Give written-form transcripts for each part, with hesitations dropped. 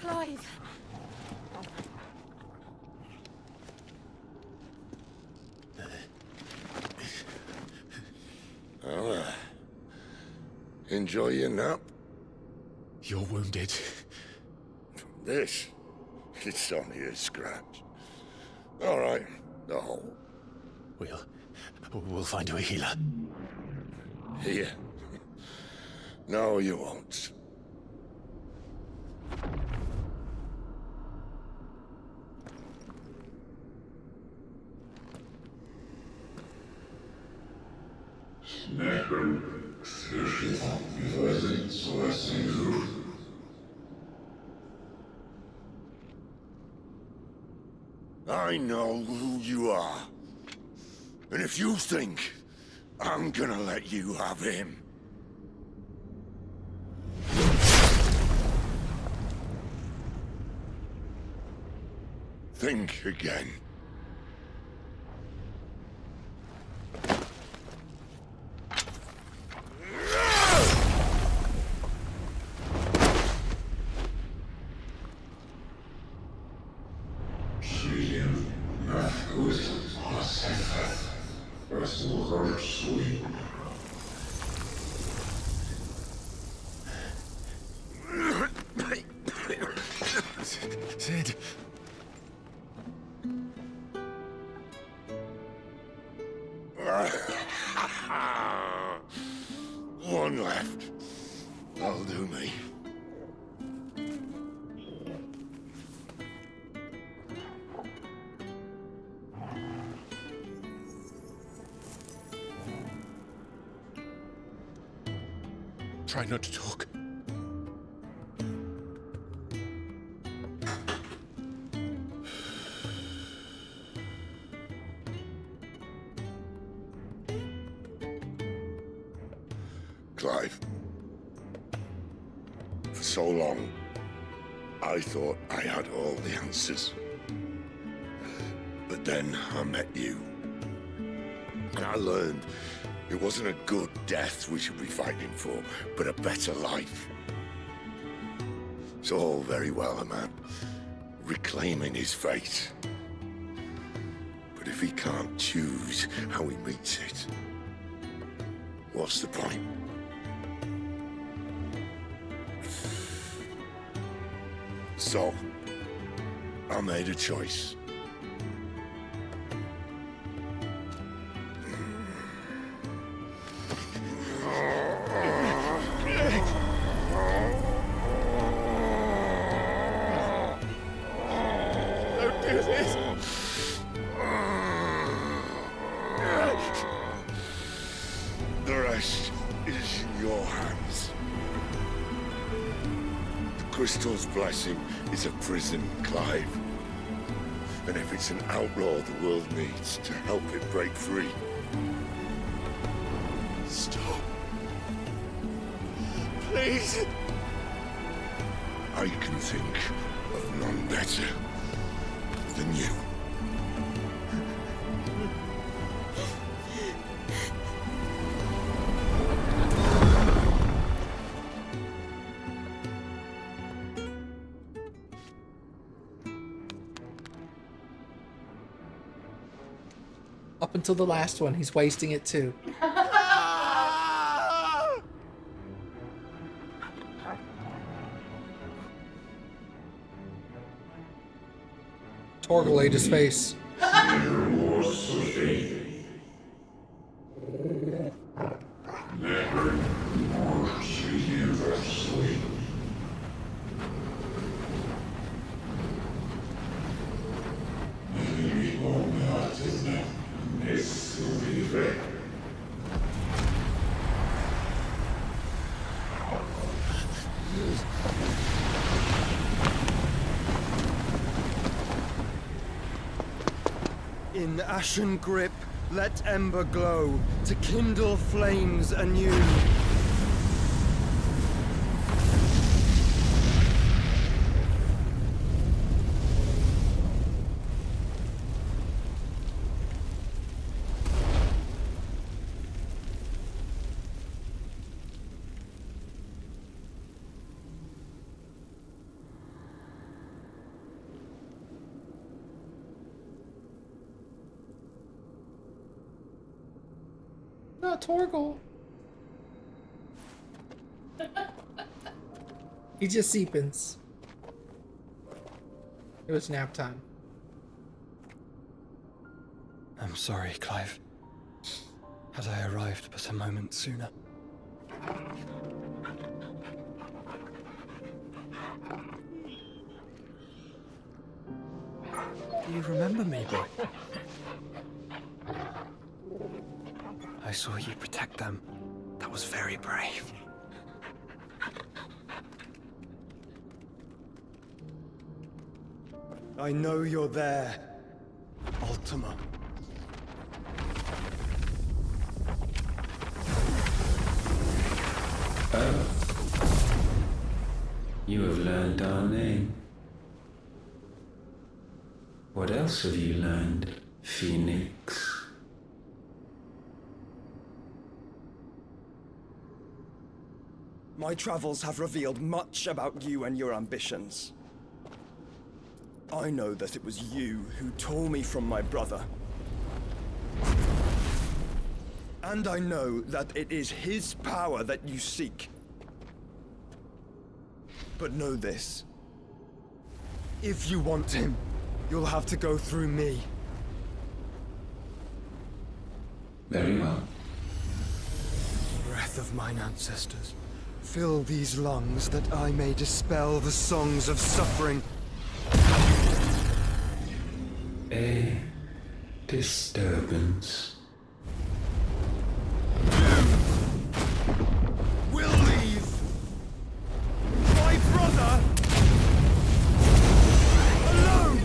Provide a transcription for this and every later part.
Clive. Well, enjoy your nap. You're wounded. This, it's only a scratch. All right, the hole. We'll find you a healer. Here. No, you won't. I know who you are. And if you think I'm gonna let you have him... think again. Sid. One left. That'll do me. Try not to talk. Clive. For so long, I thought I had all the answers. But then I met you. And I learned it wasn't a good death we should be fighting for, but a better life. It's all very well, a man reclaiming his fate. But if he can't choose how he meets it, what's the point? So, I made a choice. Don't do this! The rest is in your hands. The Crystal's blessing is a prison, Clive. And if it's an outlaw the world needs to help it break free... Stop. Please. I can think of none better than you. Up until the last one, he's wasting it too. Torgal ate his face. In ashen grip, let ember glow, to kindle flames anew. not Torgal. He just seepins. It was nap time. I'm sorry, Clive. Had I arrived but a moment sooner. Do you remember me, boy? I saw you protect them. That was very brave. I know you're there, Ultima. Oh. You have learned our name. What else have you learned, Phoenix? My travels have revealed much about you and your ambitions. I know that it was you who tore me from my brother. And I know that it is his power that you seek. But know this. If you want him, you'll have to go through me. Very well. Breath of mine ancestors, fill these lungs that I may dispel the songs of suffering. A disturbance. Will leave my brother alone.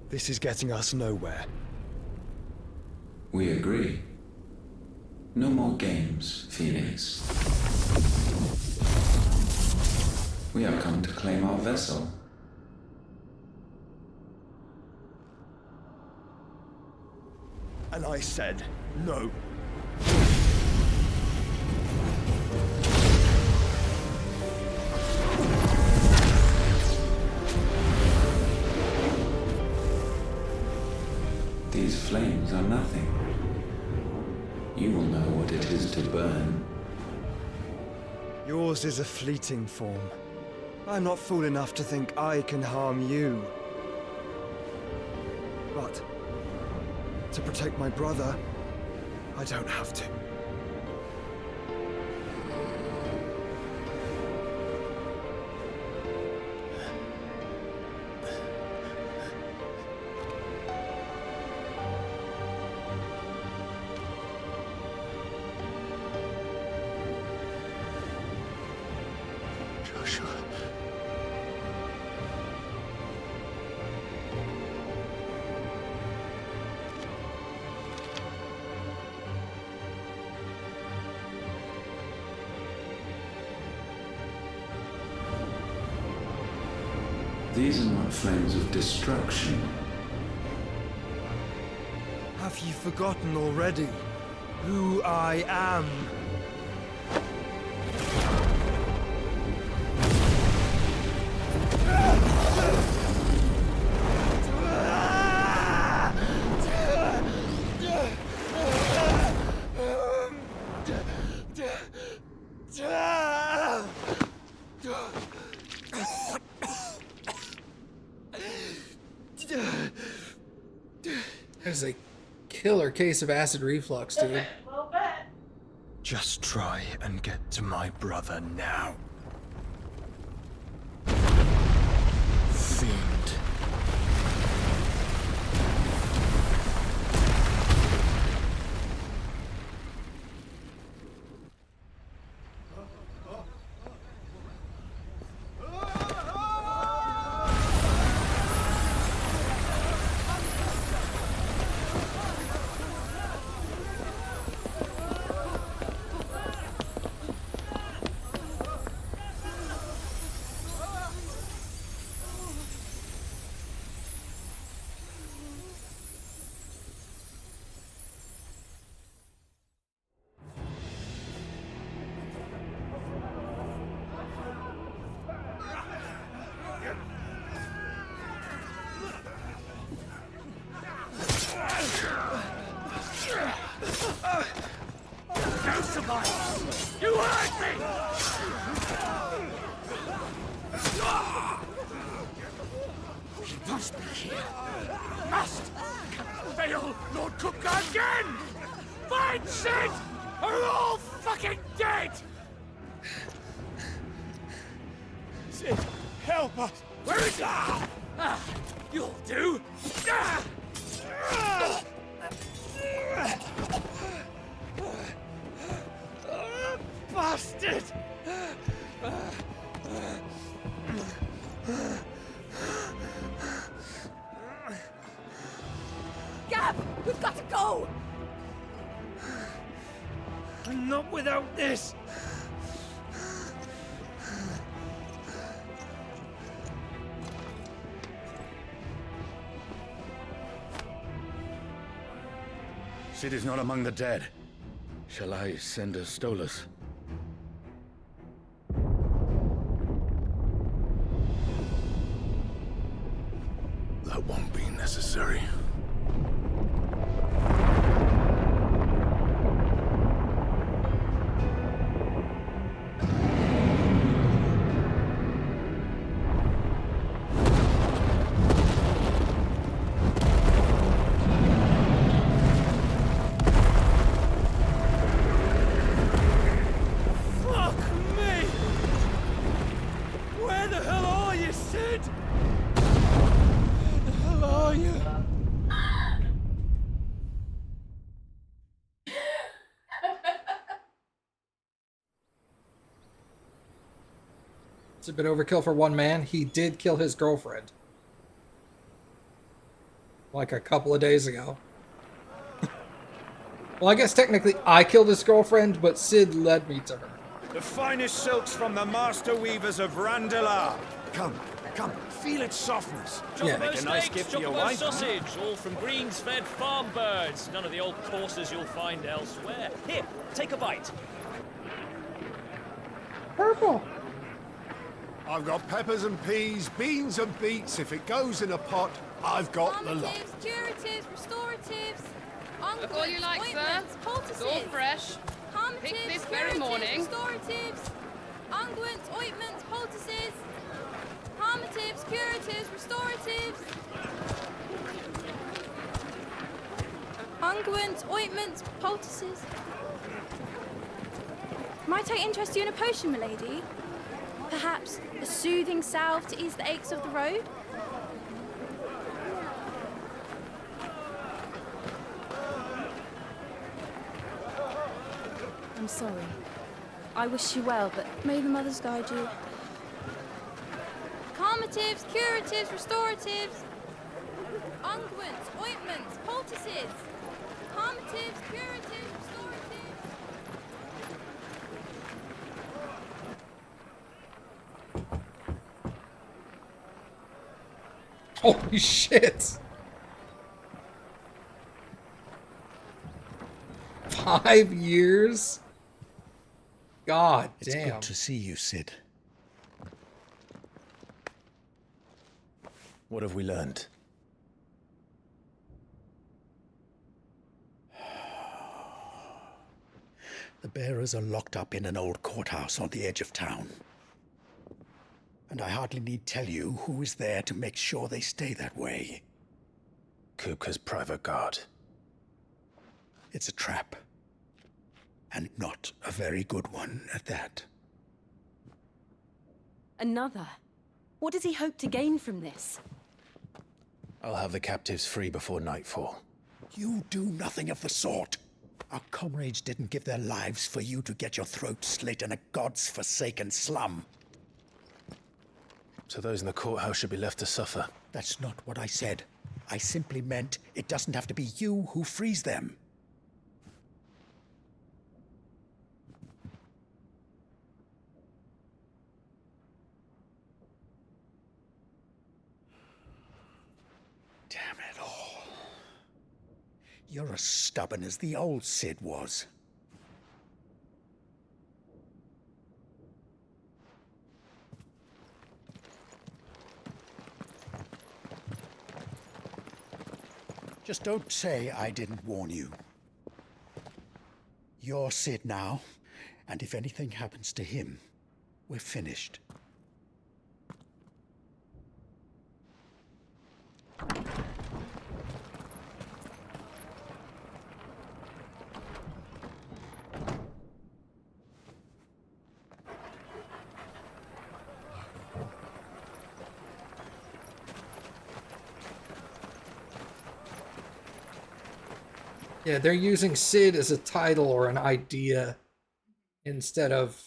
This is getting us nowhere. We agree. No more games, Phoenix. We have come to claim our vessel. And I said no. These flames are nothing. You will know what it is to burn. Yours is a fleeting form. I'm not fool enough to think I can harm you. But to protect my brother, I don't have to. Joshua. These are not flames of destruction. Have you forgotten already who I am? There's a killer case of acid reflux, dude. Just try and get to my brother now. Fiend. Alcibiades! You heard me! He must be here. Must! Can't fail Lord Cookgar again! Find Sid! Or we're all fucking dead! Sid, help us! Where is he? You'll do! Bastard! Gab, we've got to go! Not without this! Sid is not among the dead. Shall I send a Stolas? That won't be necessary. Fuck me! Where the hell are you, Sid? Where the hell are you? It's a bit overkill for one man. He did kill his girlfriend. Like a couple of days ago. Well, I guess technically I killed his girlfriend, but Sid led me to her. The finest silks from the master weavers of Randalar. Come, feel its softness. Yeah. Make a nice steaks, gift for your chocobo wife. sausage, all from greens-fed farm birds. None of the old courses you'll find elsewhere. Here, take a bite. Purple. I've got peppers and peas, beans and beets. If it goes in a pot, I've got the lot. Calmatives, curatives, restoratives, Look all you like, ointments, sir. poultices. It's all fresh. Calmatives, Picked this very curatives, morning. Restoratives, unguents, ointments, poultices. Calmatives, curatives, restoratives. Unguents, ointments, poultices. Might I interest you in a potion, milady? Perhaps a soothing salve to ease the aches of the road? I'm sorry. I wish you well, but may the mothers guide you. Calmatives, curatives, restoratives. Unguents, ointments, poultices. Calmatives, curatives, restoratives. Holy shit! 5 years? God It's damn. good to see you, Sid. What have we learned? The bearers are locked up in an old courthouse on the edge of town. And I hardly need tell you who is there to make sure they stay that way. Kupka's private guard. It's a trap. And not a very good one at that. Another? What does he hope to gain from this? I'll have the captives free before nightfall. You do nothing of the sort. Our comrades didn't give their lives for you to get your throat slit in a god's forsaken slum. So those in the courthouse should be left to suffer. That's not what I said. I simply meant it doesn't have to be you who frees them. Damn it all. You're as stubborn as the old Sid was. Just don't say I didn't warn you. You're Sid now, and if anything happens to him, we're finished. Yeah, they're using Sid as a title or an idea instead of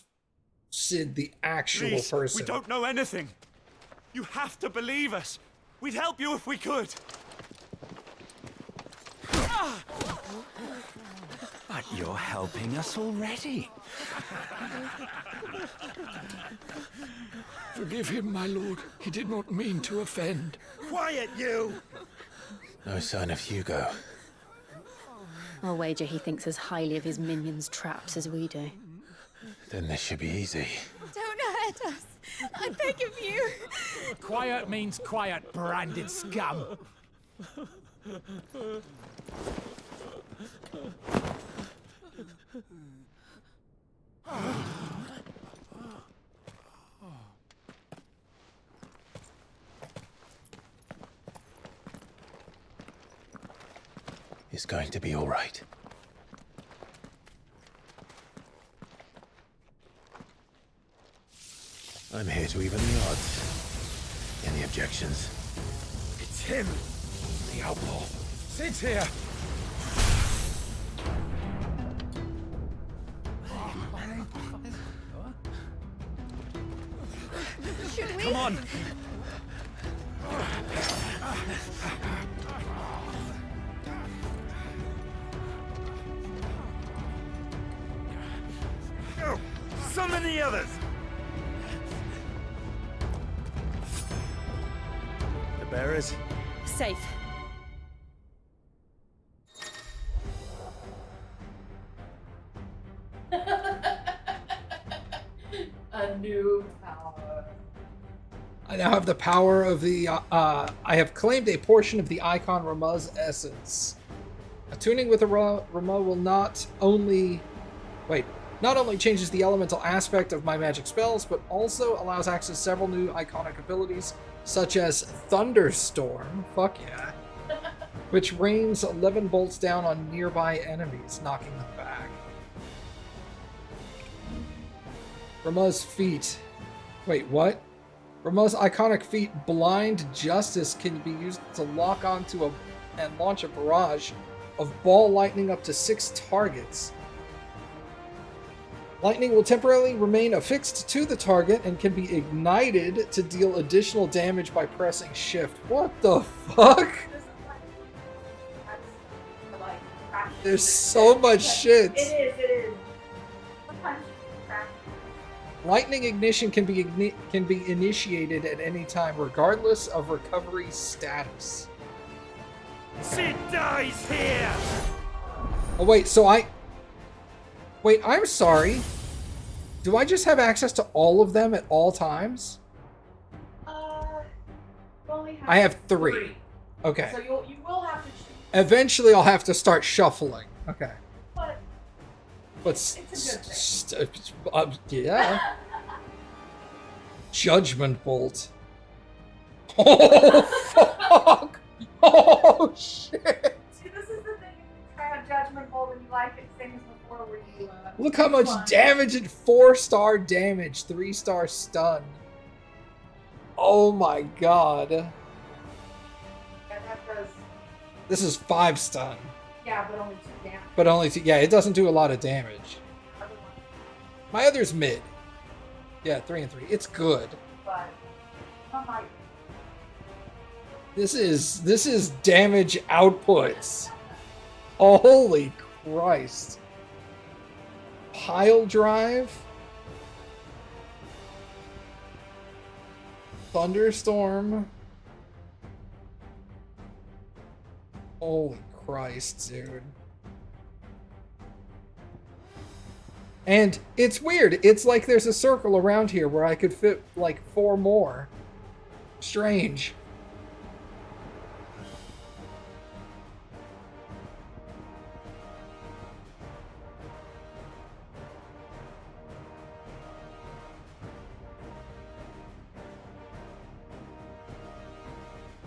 Sid, the actual Please, person. we don't know anything. You have to believe us. We'd help you if we could. But you're helping us already. Forgive him, my lord. He did not mean to offend. Quiet, you! No sign of Hugo. I'll wager he thinks as highly of his minions' traps as we do. Then this should be easy. Don't hurt us. I beg of you. Quiet means quiet, branded scum. It's going to be all right. I'm here to even the odds. Any objections? It's him! The outlaw. Sid's here! Should we? Come on! Go! Summon the others! The bearers? Safe. A new power. I now have the power of the, I have claimed a portion of the icon Ramah's essence. Attuning with the Ramah will not only changes the elemental aspect of my magic spells, but also allows access to several new iconic abilities, such as Thunderstorm, fuck yeah, which rains 11 bolts down on nearby enemies, knocking them back. Ramah's feat. Wait, what? Ramah's iconic feat, Blind Justice, can be used to lock onto and launch a barrage of ball lightning up to 6 targets. Lightning will temporarily remain affixed to the target and can be ignited to deal additional damage by pressing shift. What the fuck? There's so much shit. It is. Lightning ignition can be initiated at any time, regardless of recovery status. Sid dies here! Oh wait, Wait, I'm sorry. Do I just have access to all of them at all times? Only have I have 3. Okay. So you will have to choose. Eventually, I'll have to start shuffling. Okay. But it's a good thing. Yeah. Judgment Bolt. Oh, fuck! Oh, shit! See, this is the thing. If you try a Judgment Bolt and you like it, same as before, where you. Look how much damage and 4-star damage, 3-star stun. Oh my god. Yeah, that does. This is 5 stun. Yeah, but only 2 damage. But only 2, yeah, it doesn't do a lot of damage. My other's mid. Yeah, 3 and 3. It's good. But unlike This is damage outputs. Oh, holy Christ. Pile drive. Thunderstorm. Holy Christ, dude. And it's weird. It's like there's a circle around here where I could fit like 4 more. Strange.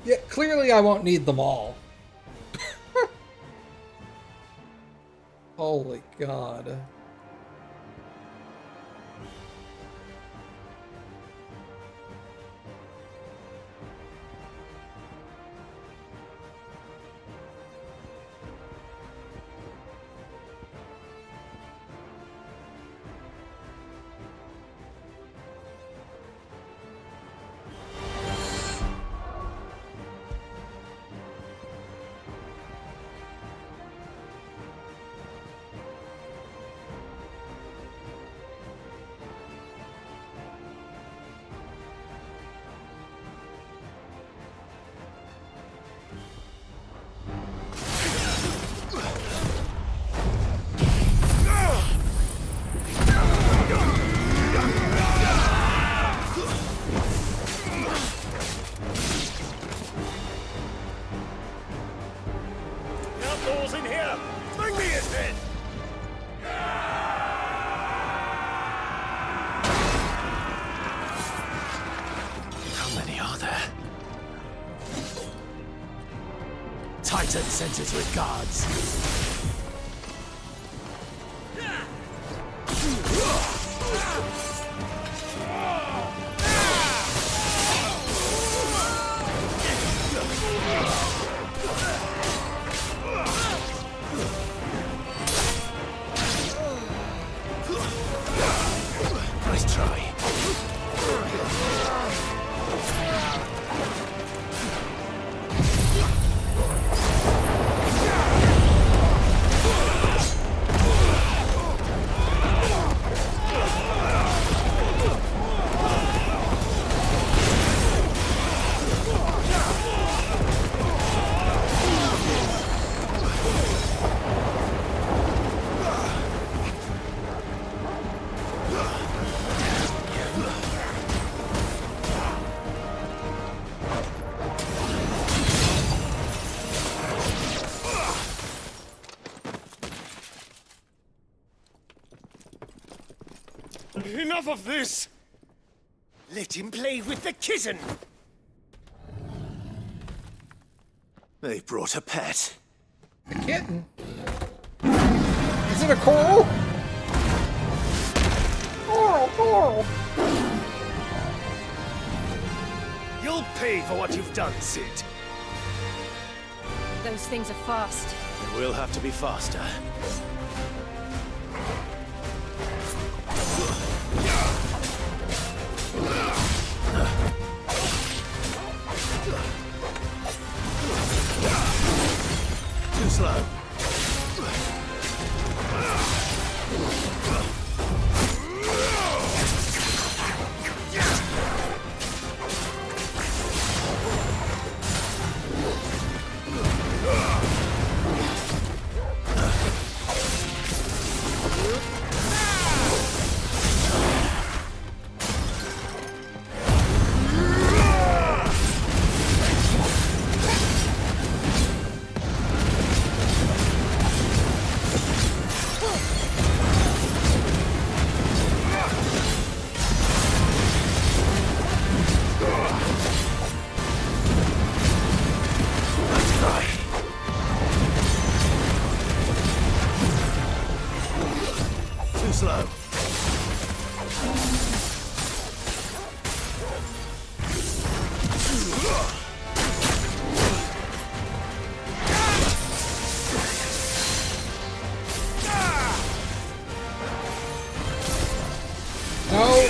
Yeah, clearly I won't need them all. Holy God. Outlaws in here! Bring me his head! How many are there? Titan sent us with guards. Nice try. Enough of this! Let him play with the kitten! They brought a pet. A kitten? Is it a coral? Coral! You'll pay for what you've done, Sid. Those things are fast. We'll have to be faster. Too slow. Too slow. No!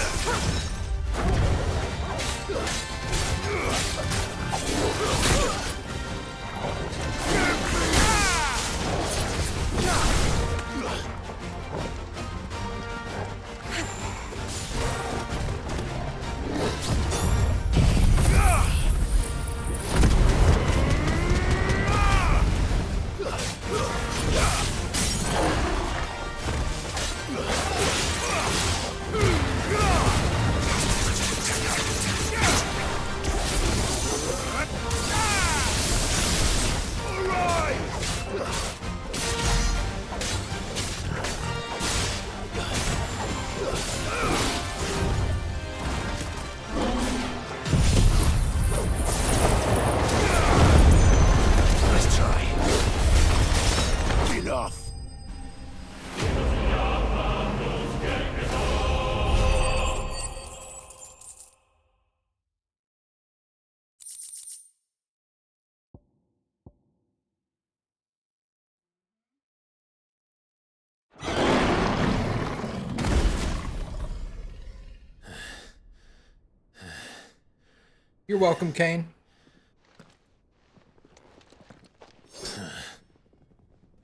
You're welcome, Kane.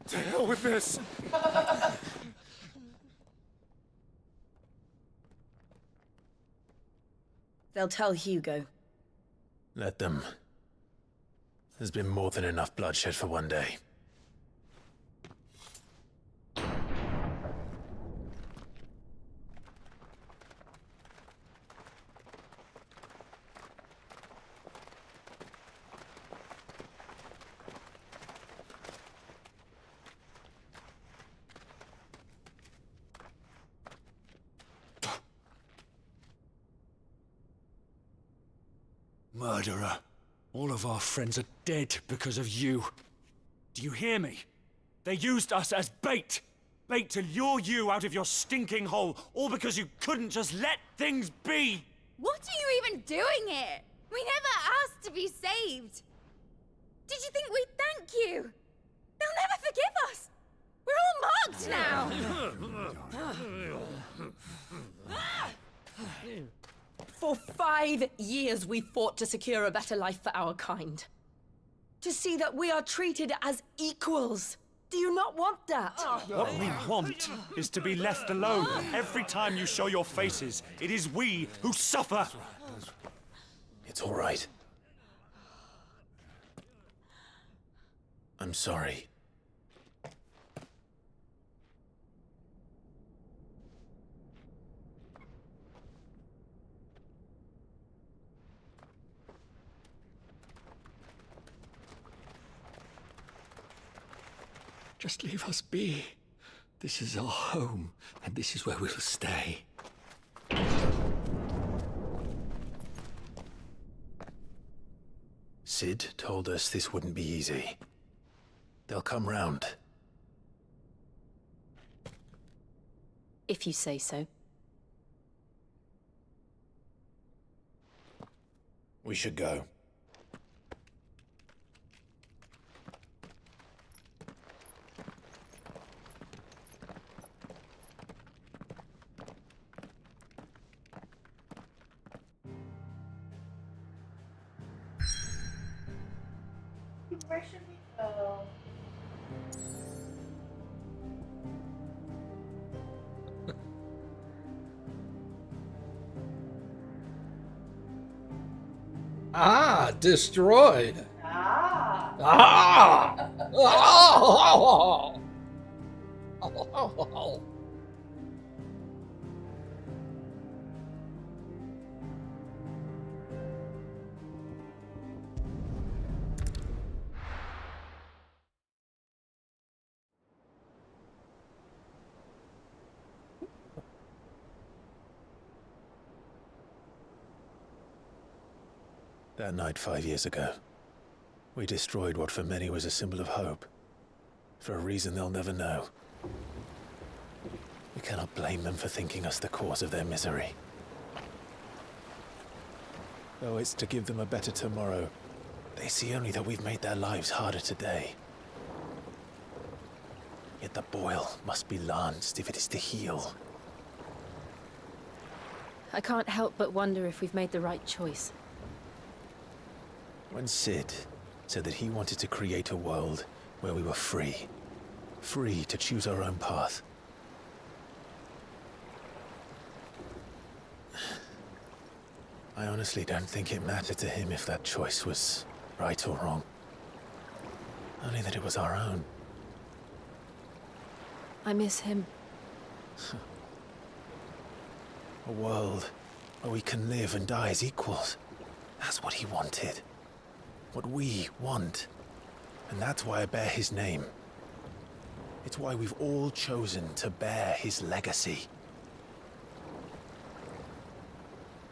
To hell with this! They'll tell Hugo. Let them. There's been more than enough bloodshed for one day. Murderer. All of our friends are dead because of you. Do you hear me? They used us as bait. Bait to lure you out of your stinking hole, all because you couldn't just let things be. What are you even doing here? We never asked to be saved. Did you think we'd thank you? They'll never forgive us. We're all marked now. For 5 years we fought to secure a better life for our kind. To see that we are treated as equals. Do you not want that? What we want is to be left alone. Every time you show your faces, it is we who suffer. It's all right. I'm sorry. Just leave us be. This is our home, and this is where we'll stay. Sid told us this wouldn't be easy. They'll come round. If you say so. We should go. Where should we go? Ah, destroyed. Ah. Ah. Oh. That night 5 years ago, we destroyed what for many was a symbol of hope. For a reason they'll never know. We cannot blame them for thinking us the cause of their misery. Though it's to give them a better tomorrow, they see only that we've made their lives harder today. Yet the boil must be lanced if it is to heal. I can't help but wonder if we've made the right choice. When Sid said that he wanted to create a world where we were free. Free to choose our own path. I honestly don't think it mattered to him if that choice was right or wrong. Only that it was our own. I miss him. A world where we can live and die as equals. That's what he wanted. What we want. And that's why I bear his name. It's why we've all chosen to bear his legacy.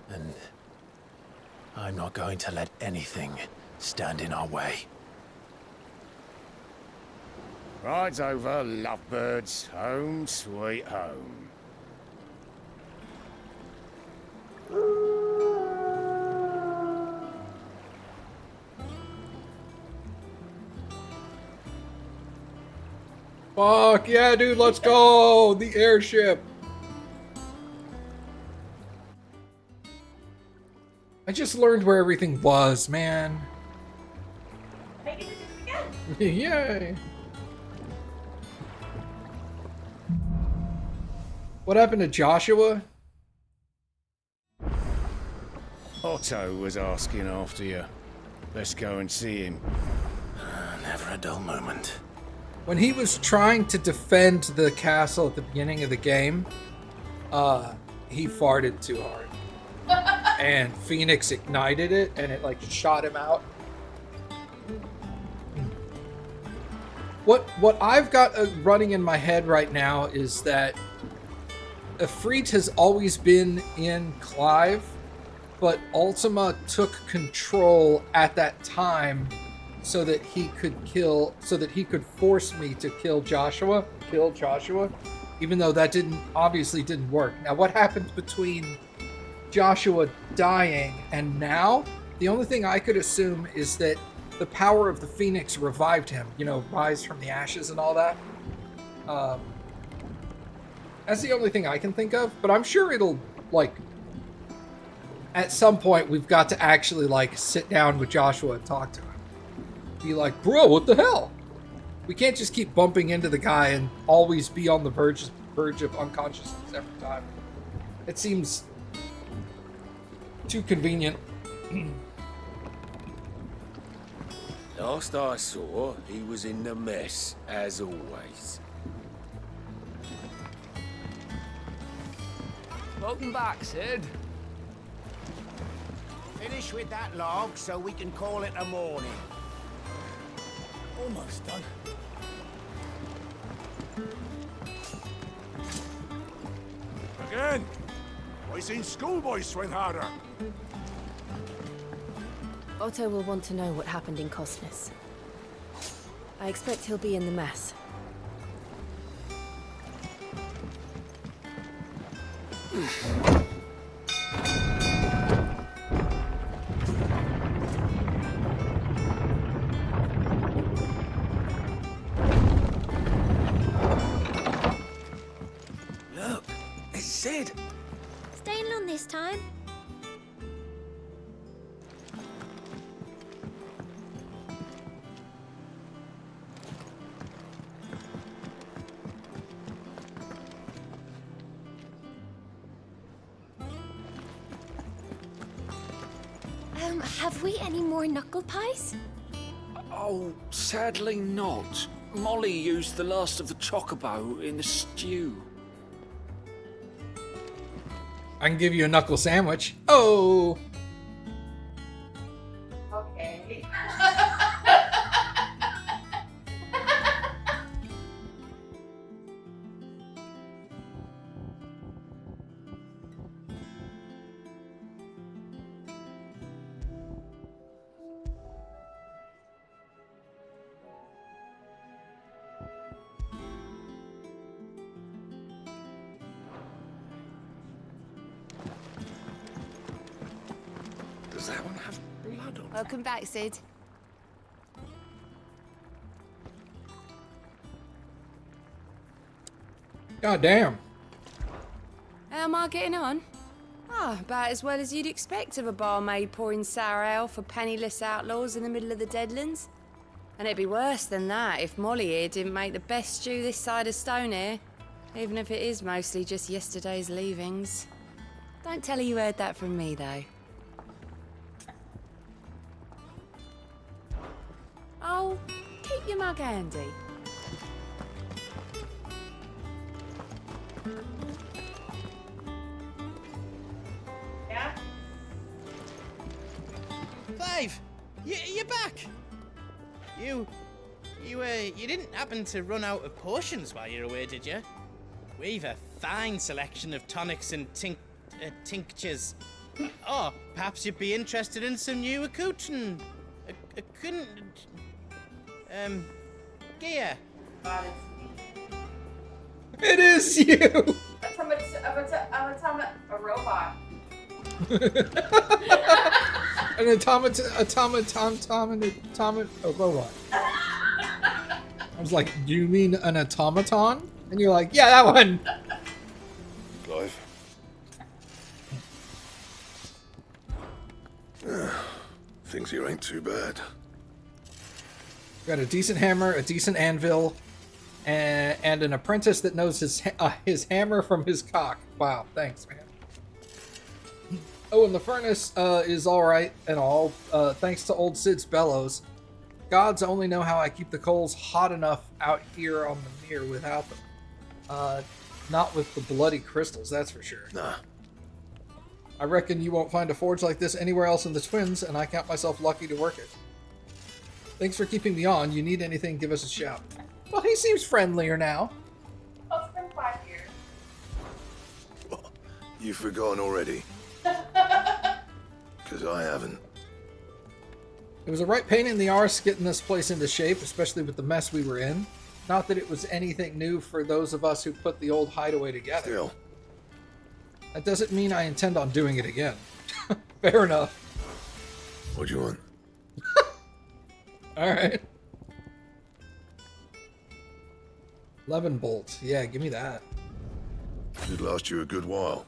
And I'm not going to let anything stand in our way. Ride's over, lovebirds. Home sweet home. Fuck yeah, dude, let's go! The airship! I just learned where everything was, man. I get to do it again. Yay! What happened to Joshua? Otto was asking after you. Let's go and see him. Never a dull moment. When he was trying to defend the castle at the beginning of the game, he farted too hard. And Phoenix ignited it, and it like shot him out. What I've got running in my head right now is that Ifrit has always been in Clive, but Ultima took control at that time so that he could force me to kill Joshua, even though that obviously didn't work. Now, what happened between Joshua dying and now? The only thing I could assume is that the power of the Phoenix revived him, rise from the ashes and all that. That's the only thing I can think of, but I'm sure it'll, at some point we've got to actually, sit down with Joshua and talk to him. Be like, bro, what the hell? We can't just keep bumping into the guy and always be on the verge of unconsciousness every time. It seems too convenient. Last I saw, he was in the mess, as always. Welcome back, Sid. Finish with that log so we can call it a morning. Almost done. Again! I seen schoolboys swing harder. Otto will want to know what happened in Cosnes. I expect he'll be in the mess. Look, it's Sid. Staying long this time? Have we any more knuckle pies? Oh, sadly not. Molly used the last of the chocobo in the stew. I can give you a knuckle sandwich. Oh! Okay. Does that one have blood on it? Welcome back, Sid. God damn. How am I getting on? About as well as you'd expect of a barmaid pouring sour ale for penniless outlaws in the middle of the Deadlands. And it'd be worse than that if Molly here didn't make the best stew this side of Stonehere, even if it is mostly just yesterday's leavings. Don't tell her you heard that from me, though. Oh, keep your mug handy. Yeah? Clive, you're back. You didn't happen to run out of potions while you're away, did you? We've a fine selection of tonics and tinctures. Oh, perhaps you'd be interested in some new gear. It is you! A robot. An a robot. I was like, do you mean an automaton? And you're like, yeah, that one! Clive. Things here ain't too bad. Got a decent hammer, a decent anvil, and an apprentice that knows his hammer from his cock. Wow, thanks, man. Oh, and the furnace is all right and all, thanks to old Sid's bellows. Gods only know how I keep the coals hot enough out here on the mere without them. Not with the bloody crystals, that's for sure. Nah. I reckon you won't find a forge like this anywhere else in the Twins, and I count myself lucky to work it. Thanks for keeping me on. You need anything, give us a shout. Well, he seems friendlier now. Well, it's been 5 years. You've forgotten already. Because I haven't. It was a right pain in the arse getting this place into shape, especially with the mess we were in. Not that it was anything new for those of us who put the old hideaway together. Still. That doesn't mean I intend on doing it again. Fair enough. What do you want? Alright. 11 bolt. Yeah, give me that. Should last you a good while.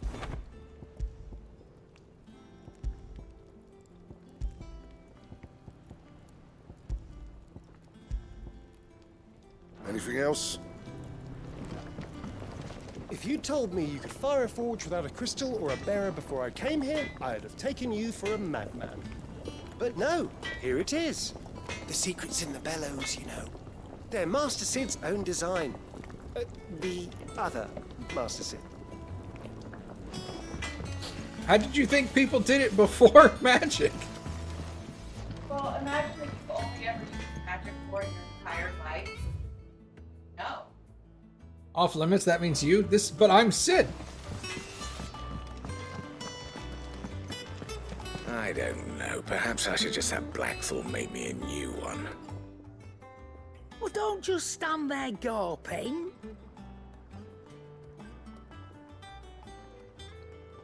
Anything else? If you told me you could fire a forge without a crystal or a bearer before I came here, I'd have taken you for a madman. But no, here it is. The secret's in the bellows, you know. They're Master Sid's own design. The other Master Sid. How did you think people did it before magic? Well, imagine if you've only ever used magic for your entire life. No. Off limits, that means you? But I'm Sid. I don't know. Perhaps I should just have Blackthorn make me a new one. Well, don't just stand there gawping.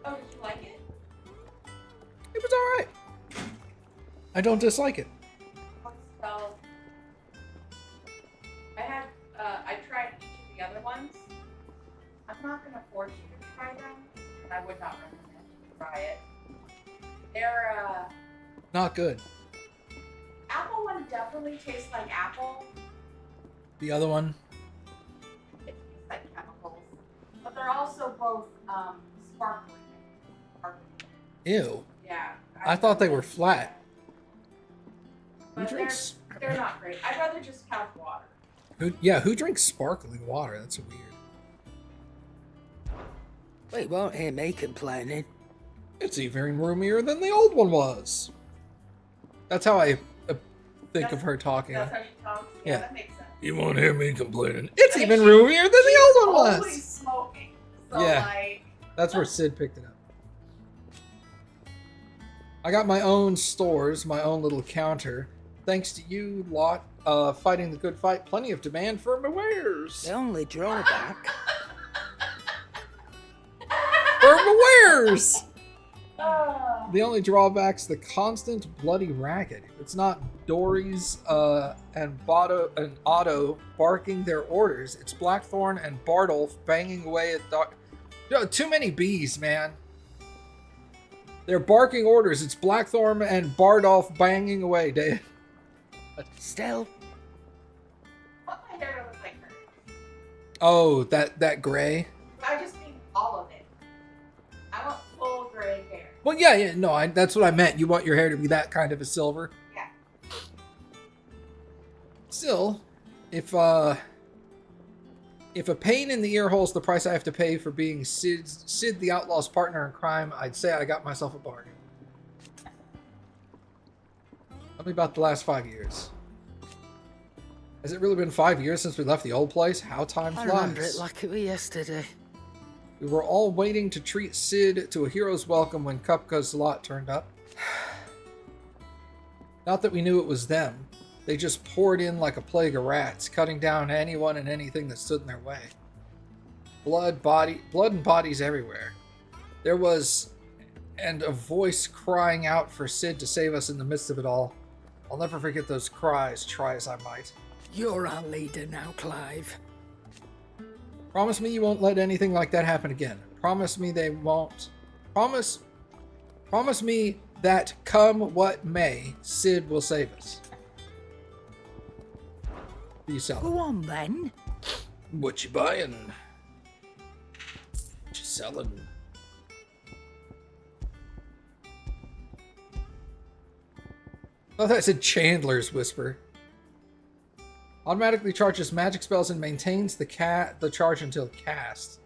Oh, did you like it? It was alright. I don't dislike it. Well, I tried each of the other ones. I'm not going to force you to try them, and I would not recommend you try it. They're, Not good. apple one definitely tastes like apple. The other one? It tastes like chemicals. But they're also both, sparkling. Ew. Yeah. I thought they were flat. But they're not great. I'd rather just have water. Who drinks sparkling water? That's weird. Well, you won't hear me complaining. It's even roomier than the old one was. That's how I think of her talking. That's how she talks? Yeah, that makes sense. You won't hear me complaining. It's even roomier than the old one Always was. smoking. So Yeah. like... That's where Sid picked it up. I got my own stores, my own little counter. Thanks to you lot fighting the good fight, plenty of demand for my wares. The only drawback. For my wares! The only drawback's the constant bloody racket. It's not Dory's and Otto barking their orders. It's Blackthorn and Bardolph banging away at too many bees, man. They're barking orders. It's Blackthorn and Bardolph banging away, Dave. Still. What my hair looks like her? Oh, that gray? I just mean all of it. I want full gray hair. Well, yeah, no, that's what I meant. You want your hair to be that kind of a silver. Yeah. Still, if a pain in the ear hole's the price I have to pay for being Sid the Outlaw's partner in crime, I'd say I got myself a bargain. Tell me about the last 5 years. Has it really been 5 years since we left the old place? How time flies. I remember it like it was yesterday. We were all waiting to treat Sid to a hero's welcome when Kupka's lot turned up. Not that we knew it was them. They just poured in like a plague of rats, cutting down anyone and anything that stood in their way. Blood and bodies everywhere. There was, and a voice crying out for Sid to save us in the midst of it all. I'll never forget those cries, try as I might. You're our leader now, Clive. Promise me you won't let anything like that happen again. Promise me they won't. Promise me that come what may, Sid will save us. What are you selling? Go on then. What you buying? What you selling? Oh, that said Chandler's Whisper. Automatically charges magic spells and maintains the charge until cast.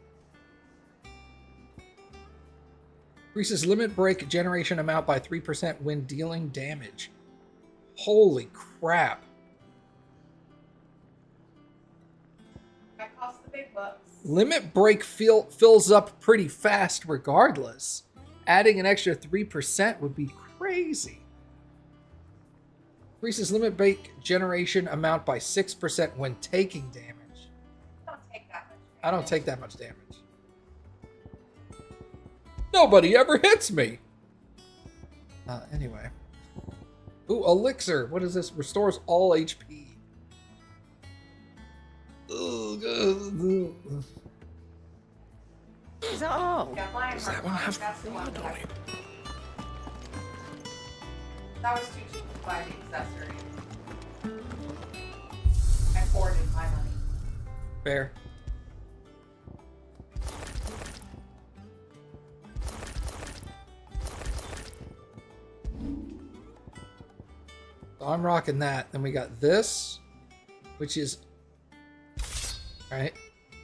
Increases limit break generation amount by 3% when dealing damage. Holy crap. That costs the big bucks. Limit break fills up pretty fast regardless. Adding an extra 3% would be crazy. Increases limit break generation amount by 6% when taking damage. Don't take that much. I don't take that much damage. Nobody ever hits me. Anyway. Ooh, elixir. What is this? Restores all HP. Is that all? Yeah, does that one have blood on it? That was too cheap to buy the accessory. I hoarded my money. Fair. So I'm rocking that. Then we got this, which is... Alright.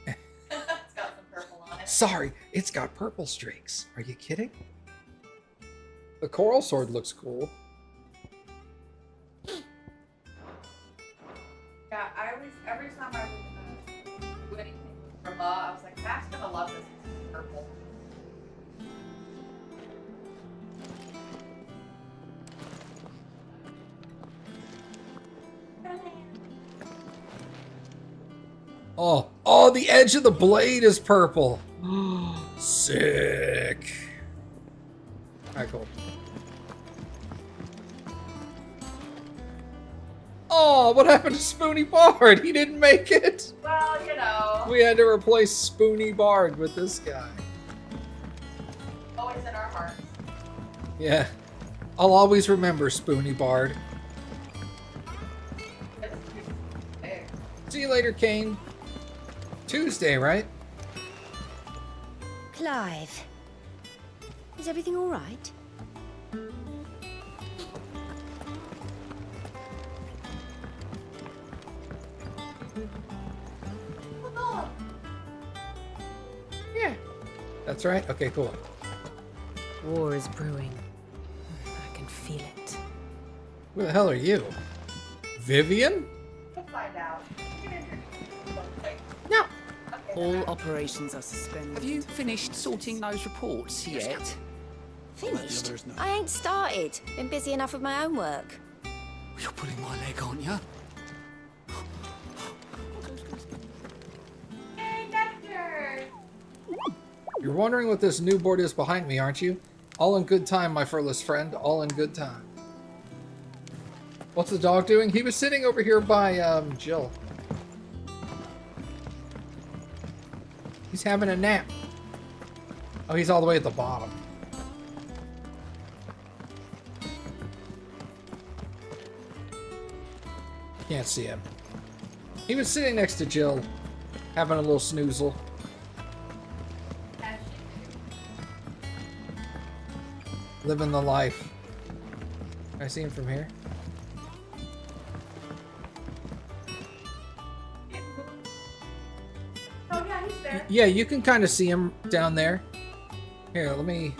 It's got some purple on it. Sorry, it's got purple streaks. Are you kidding? The coral sword looks cool. Yeah, I always, every time I would do anything with Rama, I was like, Matt's gonna love this because it's purple. Oh, the edge of the blade is purple. Sick. Alright, cool. Oh, what happened to Spoony Bard? He didn't make it. Well, you know. We had to replace Spoony Bard with this guy. Always in our hearts. Yeah. I'll always remember Spoony Bard. See you later, Kane. Tuesday, right? Clive, is everything all right? Yeah. That's right? Okay, cool. War is brewing. I can feel it. Who the hell are you? Vivian? We'll find out. No. All operations are suspended. Have you finished sorting those reports yet? Finished? I ain't started. Been busy enough with my own work. You're pulling my leg, aren't you? Hey, Nectar! You're wondering what this new board is behind me, aren't you? All in good time, my furless friend. All in good time. What's the dog doing? He was sitting over here by, Jill. He's having a nap. Oh, he's all the way at the bottom. Can't see him. He was sitting next to Jill, having a little snoozle. Living the life. Can I see him from here? Oh yeah, he's there. Yeah, you can kind of see him down there. Here, let me...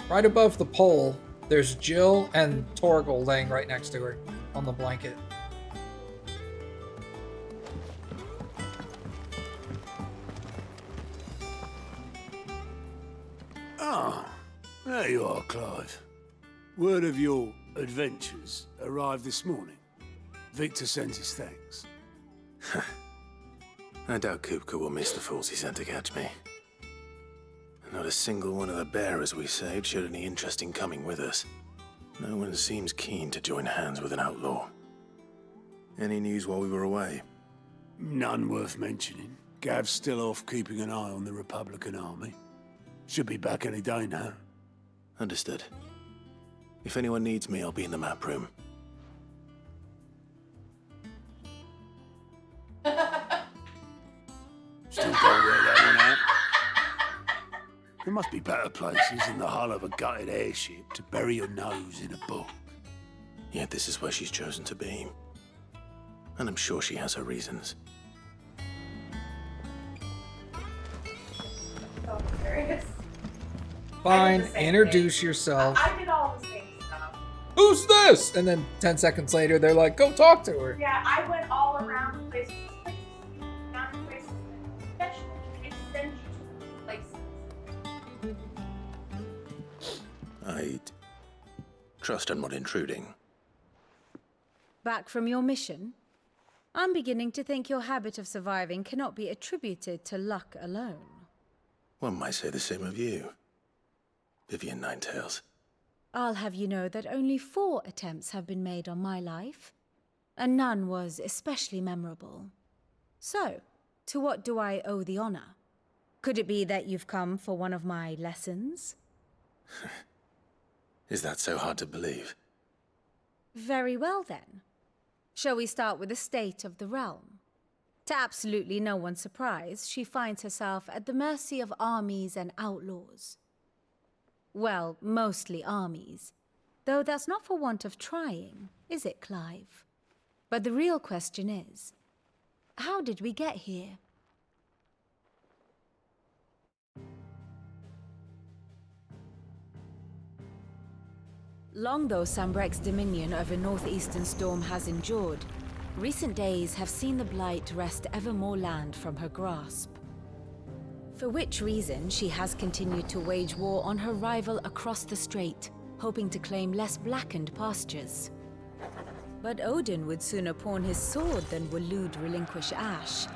Right above the pole, there's Jill and Torgal laying right next to her on the blanket. Ah, there you are, Clive. Word of your adventures arrived this morning. Victor sends his thanks. I doubt Kupka will miss the fools he sent to catch me. Not a single one of the bearers we saved showed any interest in coming with us. No one seems keen to join hands with an outlaw. Any news while we were away? None worth mentioning. Gav's still off keeping an eye on the Republican army. Should be back any day now. Understood. If anyone needs me, I'll be in the map room. Still can't work that one out. There must be better places than the hull of a gutted airship to bury your nose in a book. Yet this is where she's chosen to be. And I'm sure she has her reasons. So curious. Fine, introduce yourself. I did all the same stuff. Who's this? And then 10 seconds later, they're like, go talk to her. Yeah, I went all around places, found places, especially they send you to places. I'd trust I'm not intruding. Back from your mission? I'm beginning to think your habit of surviving cannot be attributed to luck alone. One might say the same of you, Vivian Ninetails. I'll have you know that only 4 attempts have been made on my life, and none was especially memorable. So, to what do I owe the honor? Could it be that you've come for one of my lessons? Is that so hard to believe? Very well then. Shall we start with the state of the realm? To absolutely no one's surprise, she finds herself at the mercy of armies and outlaws. Well, mostly armies. Though that's not for want of trying, is it, Clive? But the real question is, how did we get here? Long though Sambrek's dominion over northeastern storm has endured, recent days have seen the Blight wrest ever more land from her grasp. For which reason, she has continued to wage war on her rival across the strait, hoping to claim less blackened pastures. But Odin would sooner pawn his sword than Waloed relinquish Ash.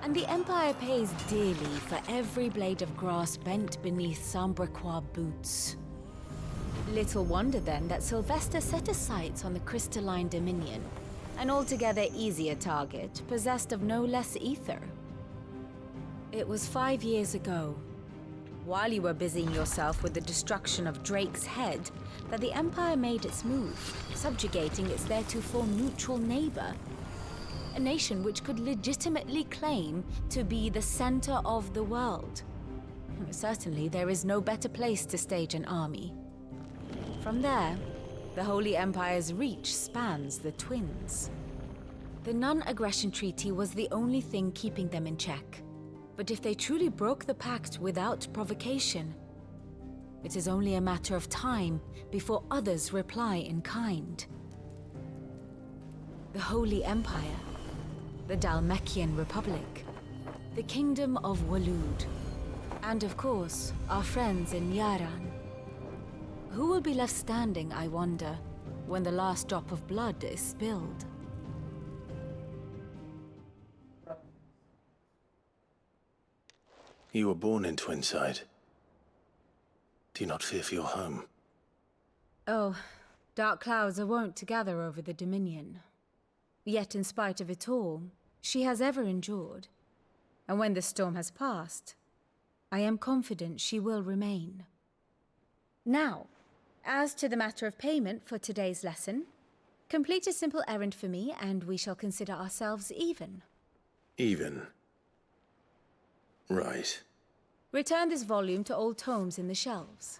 And the Empire pays dearly for every blade of grass bent beneath Sambrequois boots. Little wonder then that Sylvester set his sights on the crystalline dominion, an altogether easier target, possessed of no less ether. It was 5 years ago, while you were busying yourself with the destruction of Drake's head, that the Empire made its move, subjugating its theretofore neutral neighbor, a nation which could legitimately claim to be the center of the world. Certainly, there is no better place to stage an army. From there, the Holy Empire's reach spans the Twins. The non-aggression treaty was the only thing keeping them in check. But if they truly broke the pact without provocation, it is only a matter of time before others reply in kind. The Holy Empire, the Dhalmekian Republic, the Kingdom of Waloed, and of course, our friends in Yaran. Who will be left standing, I wonder, when the last drop of blood is spilled? You were born in Twinside. Do you not fear for your home? Oh, dark clouds are wont to gather over the Dominion. Yet in spite of it all, she has ever endured. And when the storm has passed, I am confident she will remain. Now, as to the matter of payment for today's lesson, complete a simple errand for me and we shall consider ourselves even. Even? Right. Return this volume to old tomes in the shelves.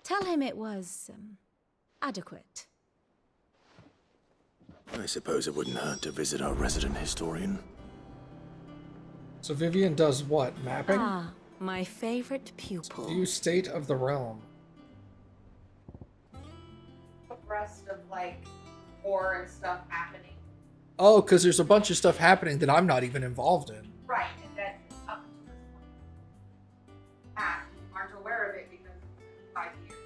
Tell him it was, adequate. I suppose it wouldn't hurt to visit our resident historian. So Vivian does what? Mapping? Ah, my favorite pupil. View state of the realm. Rest of like war and stuff happening. Oh, because there's a bunch of stuff happening that I'm not even involved in. Right, and then up to this point. Aren't aware of it because it's 5 years.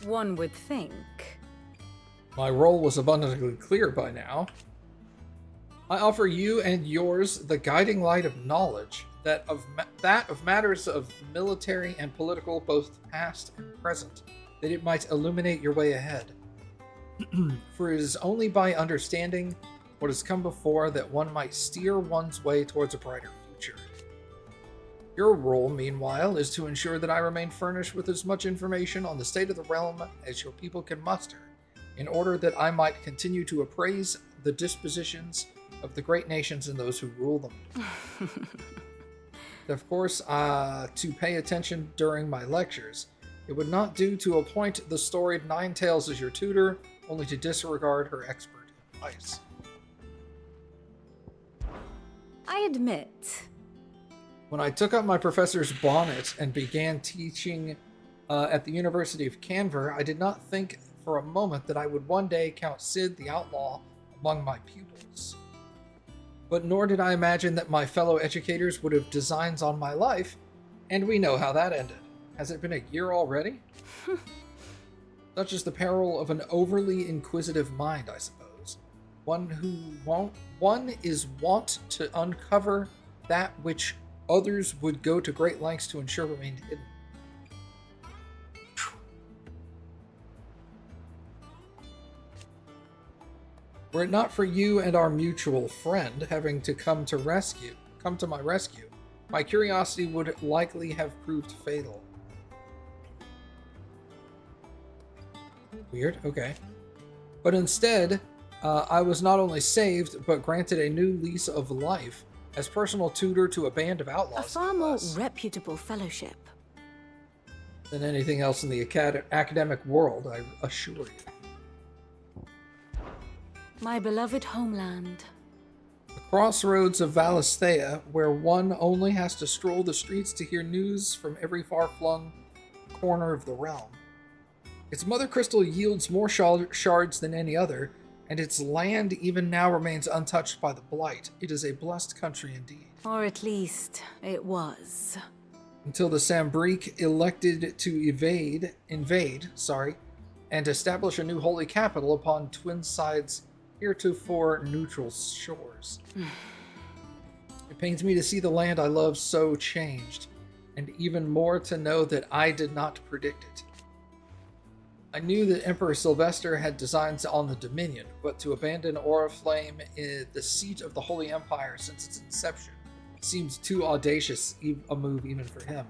One would think. My role was abundantly clear by now. I offer you and yours the guiding light of knowledge, that of matters of military and political, both past and present, that it might illuminate your way ahead. For it is only by understanding what has come before, that one might steer one's way towards a brighter future. Your role, meanwhile, is to ensure that I remain furnished with as much information on the state of the realm as your people can muster, in order that I might continue to appraise the dispositions of the great nations and those who rule them. Of course, to pay attention during my lectures. It would not do to appoint the storied Ninetales as your tutor, only to disregard her expert advice. I admit. When I took up my professor's bonnet and began teaching at the University of Canver, I did not think for a moment that I would one day count Sid the Outlaw among my pupils. But nor did I imagine that my fellow educators would have designs on my life, and we know how that ended. Has it been a year already? Such is the peril of an overly inquisitive mind, I suppose. One is wont to uncover that which others would go to great lengths to ensure remained hidden. Were it not for you and our mutual friend having to come to my rescue, my curiosity would likely have proved fatal. Weird, okay. But instead, I was not only saved, but granted a new lease of life as personal tutor to a band of outlaws. A far more reputable fellowship Than anything else in the academic world, I assure you. my beloved homeland. The crossroads of Valisthea, where one only has to stroll the streets to hear news from every far-flung corner of the realm. Its mother crystal yields more shards than any other, and its land even now remains untouched by the blight. It is a blessed country indeed. Or at least, it was. Until the Sambrique elected to invade, and establish a new holy capital upon Twinside's heretofore neutral shores. It pains me to see the land I love so changed, and even more to know that I did not predict it. I knew that Emperor Sylvester had designs on the Dominion, but to abandon Oriflame, the seat of the Holy Empire since its inception, seems too audacious a move even for him.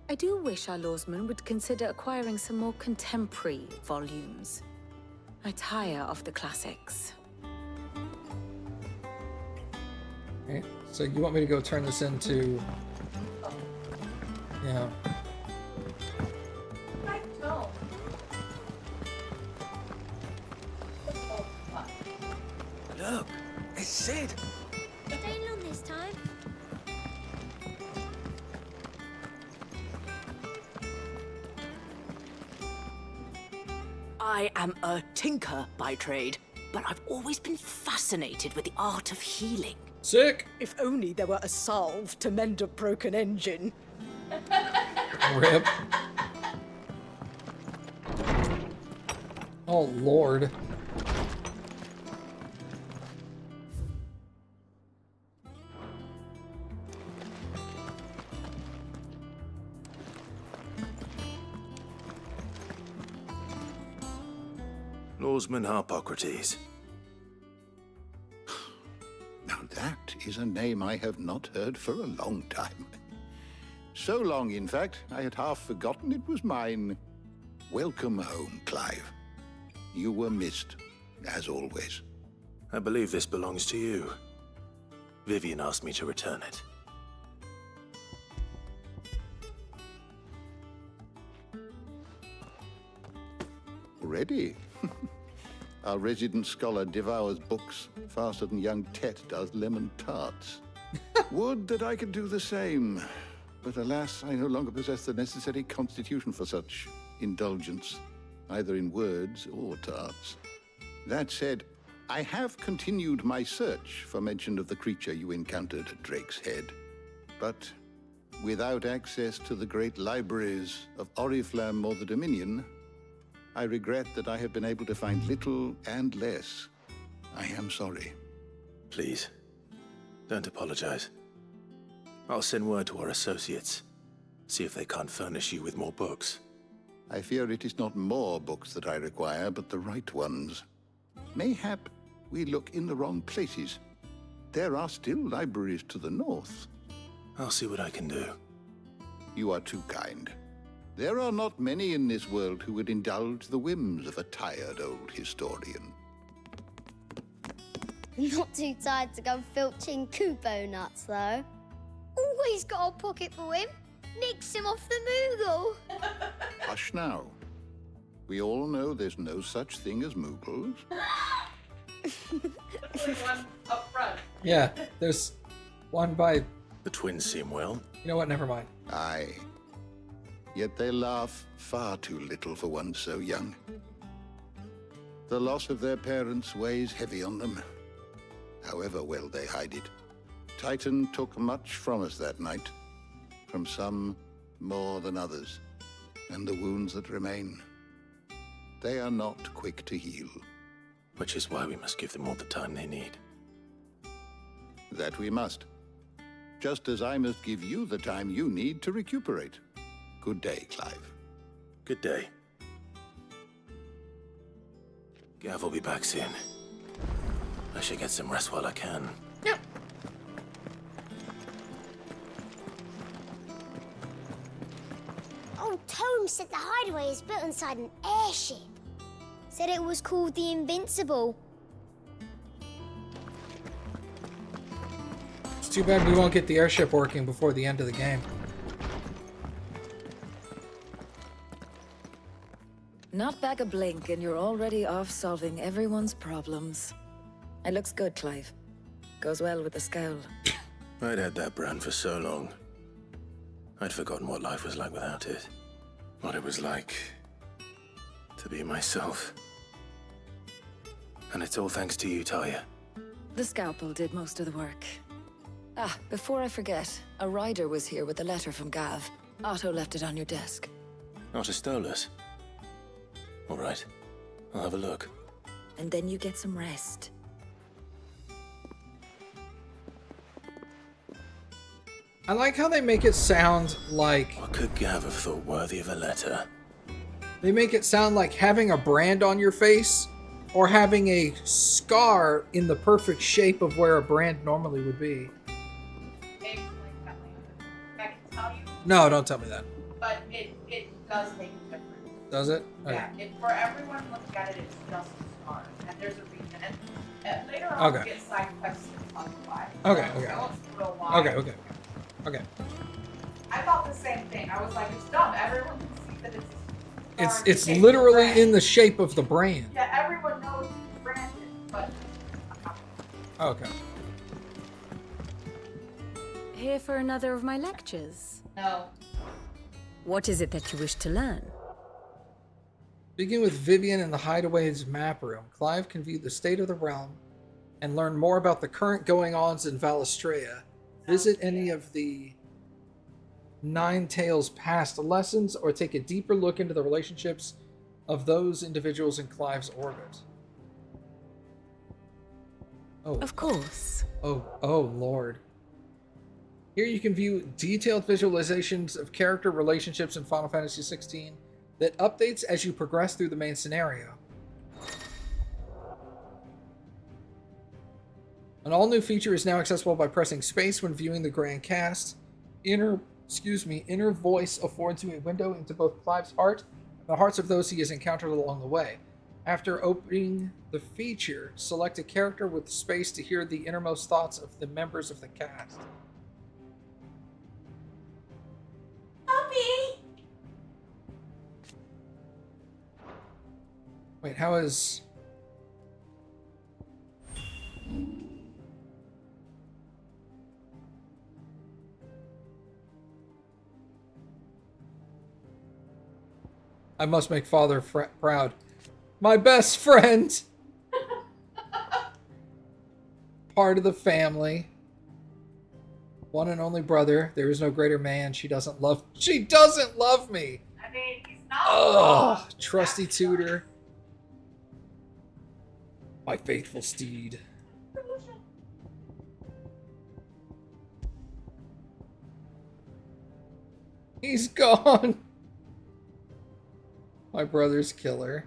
I do wish our lawsman would consider acquiring some more contemporary volumes. I tire of the classics. Okay, so you want me to go turn this into... Yeah. I don't. Look, it's Sid. It ain't long this time. I am a tinker by trade, but I've always been fascinated with the art of healing. Sick! If only there were a salve to mend a broken engine. Rip. Oh, Lord. Lawsman Harpocrates. Now that is a name I have not heard for a long time. So long, in fact, I had half forgotten it was mine. Welcome home, Clive. You were missed, as always. I believe this belongs to you. Vivian asked me to return it. Already? Our resident scholar devours books faster than young Tet does lemon tarts. Would that I could do the same. But alas, I no longer possess the necessary constitution for such indulgence, either in words or tarts. That said, I have continued my search for mention of the creature you encountered at Drake's Head. But without access to the great libraries of Oriflamme or the Dominion, I regret that I have been able to find little and less. I am sorry. Please, don't apologize. I'll send word to our associates. See if they can't furnish you with more books. I fear it is not more books that I require, but the right ones. Mayhap we look in the wrong places. There are still libraries to the north. I'll see what I can do. You are too kind. There are not many in this world who would indulge the whims of a tired old historian. Not too tired to go filching Kubo nuts, though. Always got a pocket for him. Nicks him off the Moogle. Hush now. We all know there's no such thing as Moogles. One up front. Yeah, there's one by... The twins seem well. You know what? Never mind. Aye. Yet they laugh far too little for one so young. The loss of their parents weighs heavy on them, however well they hide it. Titan took much from us that night, from some more than others, and the wounds that remain, they are not quick to heal. Which is why we must give them all the time they need. That we must. Just as I must give you the time you need to recuperate. Good day, Clive. Good day. Gav will be back soon. I should get some rest while I can. Yep. Old Tome said the hideaway is built inside an airship. Said it was called the Invincible. It's too bad we won't get the airship working before the end of the game. Not back a blink and you're already off solving everyone's problems. It looks good, Clive. Goes well with the scowl. I'd had that brand for so long. I'd forgotten what life was like without it. What it was like to be myself. And it's all thanks to you, Talia. The scalpel did most of the work. Ah, before I forget, a rider was here with a letter from Gav. Otto left it on your desk. Not a stolus. All right, I'll have a look. And then you get some rest. I like how they make it sound like... What could Gav have thought worthy of a letter? They make it sound like having a brand on your face or having a scar in the perfect shape of where a brand normally would be. I can tell you. No, don't tell me that. But it does make a difference. Does it? Okay. Yeah, for everyone looking at it, it's just a scar. And there's a reason. And later on, Okay. we'll get side quests on why. Okay, So okay. I won't spoil why. Okay. I thought the same thing. I was like, it's dumb. Everyone can see that it's It's shaped literally brand. in the shape of the brand. Yeah, everyone knows it's branded, but Okay. Here for another of my lectures? no. What is it that you wish to learn? Speaking with Vivian in the Hideaway's map room, Clive can view the state of the realm and learn more about the current going-ons in Valistrea. Visit any of the Nine Tails' past lessons or take a deeper look into the relationships of those individuals in Clive's orbit. Oh. Of course. Oh, Lord. Here you can view detailed visualizations of character relationships in Final Fantasy XVI that updates as you progress through the main scenario. An all-new feature is now accessible by pressing space when viewing the grand cast. Inner voice affords you a window into both Clive's heart and the hearts of those he has encountered along the way. After opening the feature, select a character with space to hear the innermost thoughts of the members of the cast. Puppy! Wait, how is... I must make father proud. My best friend! Part of the family. One and only brother. There is no greater man. She doesn't love me! I mean, he's not. Oh, trusty tutor. My faithful steed. He's gone. My brother's killer.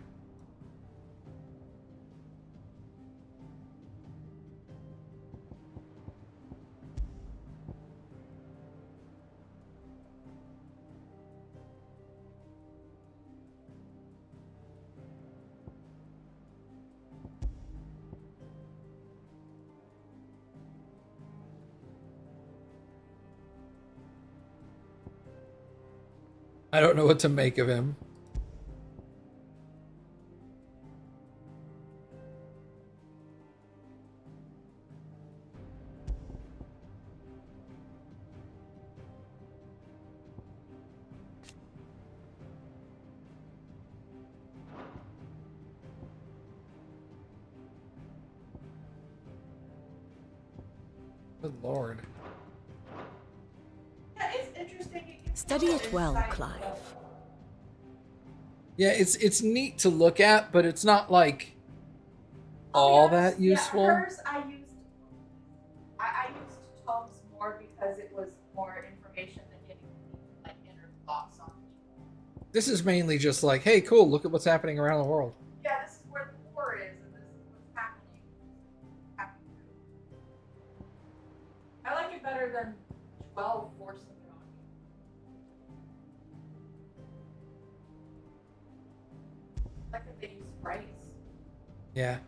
I don't know what to make of him. Good lord. Yeah, it's interesting. Study it well, Clive. Yeah, it's neat to look at, but it's not like all that useful. Yeah, hers I used tomes more because it was more information than getting like inner thoughts on people. This is mainly just like, hey, cool, look at what's happening around the world. Yeah, this is where the war is, and this is what's happening. I like it better than 12 forcing it on you. I like that they use sprites. Yeah.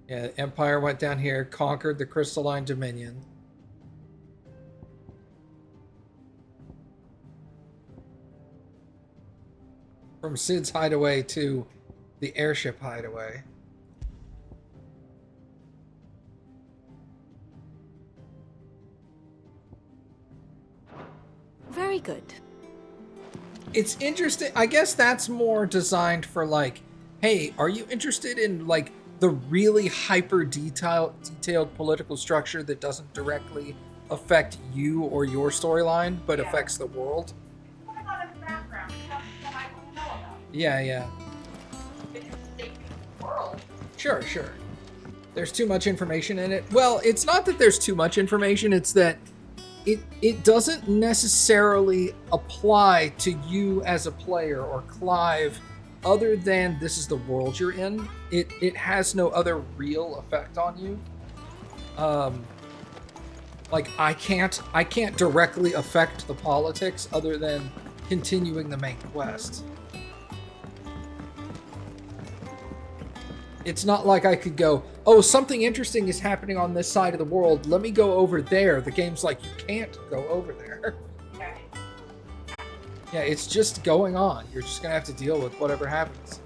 Yeah, the Empire went down here, conquered the Crystalline Dominion. From Sid's hideaway to the airship hideaway. Very good. It's interesting. I guess that's more designed for like, hey, are you interested in like the really hyper detailed political structure that doesn't directly affect you or your storyline, but affects the world? Yeah. Sure. There's too much information in it. Well, it's not that there's too much information, it's that it doesn't necessarily apply to you as a player or Clive other than this is the world you're in. It has no other real effect on you. Like I can't directly affect the politics other than continuing the main quest. It's not like I could go, oh, something interesting is happening on this side of the world. Let me go over there. The game's like, you can't go over there. Yeah, it's just going on. You're just going to have to deal with whatever happens.